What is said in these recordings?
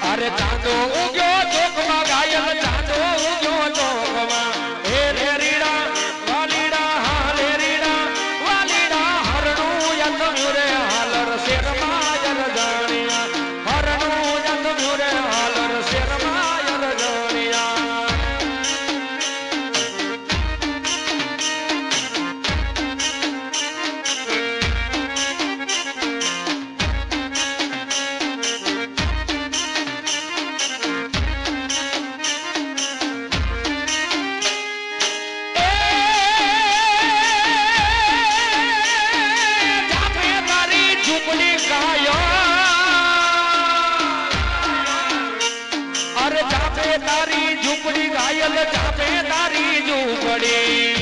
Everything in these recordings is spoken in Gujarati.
અરે ચાંદો ઉગ્યો ચોકમાં ગાયલ ચાંદો ઉગ્યો ચોકમાં હે રે રીડા વાલીડા હા રે રીડા વાલીડા હરણું યંધ્યું રે હાલર શેરમાં યર જાણિયા હરણું યંધ્યું રે હાલર શેરમાં યર જાણિયા તારી ઝૂંપડી ઘાયલ ચાપે તારી ઝૂંપડી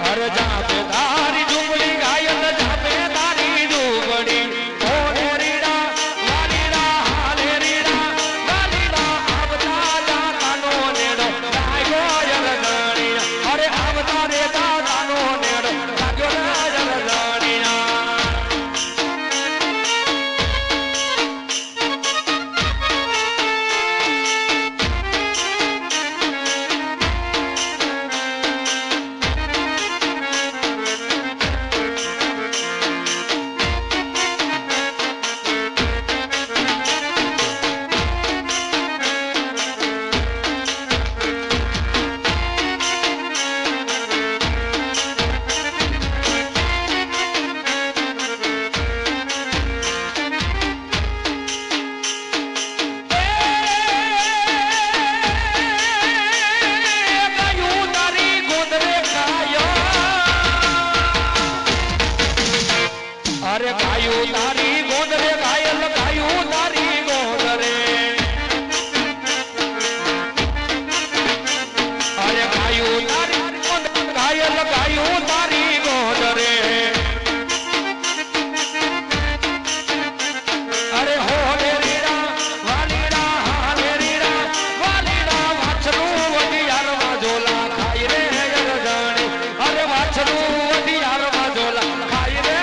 અરે ચાપે તારી ઝૂંપડી ઘાયલ ચાપે તારી ઝૂંપડી ઓરે રીડા વાલીડા હાલે રીડા વાલીડા આવતા દાતાનો નેડો લાગ્યો યર જાણિયા અરે આવતા રે દાતાનો નેડો લાગ્યો યર જાણિયા અરે ગાયું તારી ગોદ રે ગાયલ ગાયું તારી ગોદ રે અરે ગાયું તારી ગોદ ગાયલ ગાયું તારી ગોદ રે અરે હો રે રીડા વાલીડા હા રે રીડા વાલીડા વાછરું વડિયારમાં ઝોલા ખાઈ રે યર જાણે અરે વાછરું વડિયારમાં ઝોલા ખાઈ રે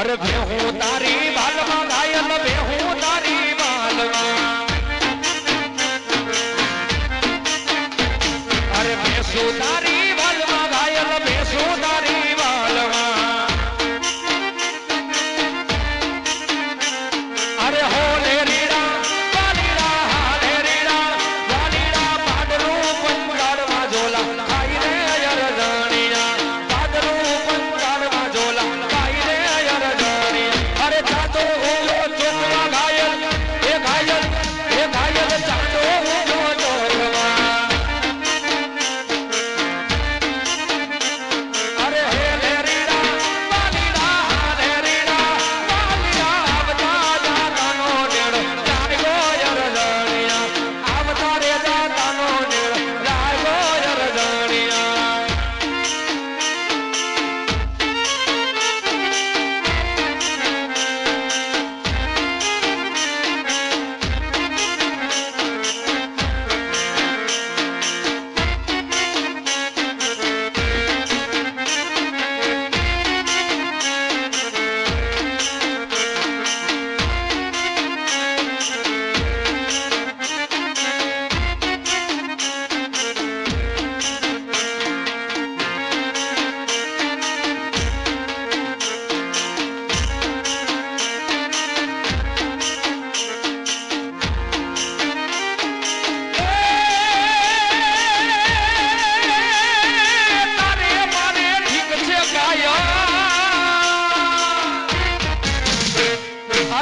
અરે બેહું તારી બાલમાં ઘાયલ બેહું તારી બાલમાં અરે બેસું તારી બાલમાં ઘાયલ બેસું તારી બાલમાં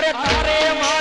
અરે તારે મારે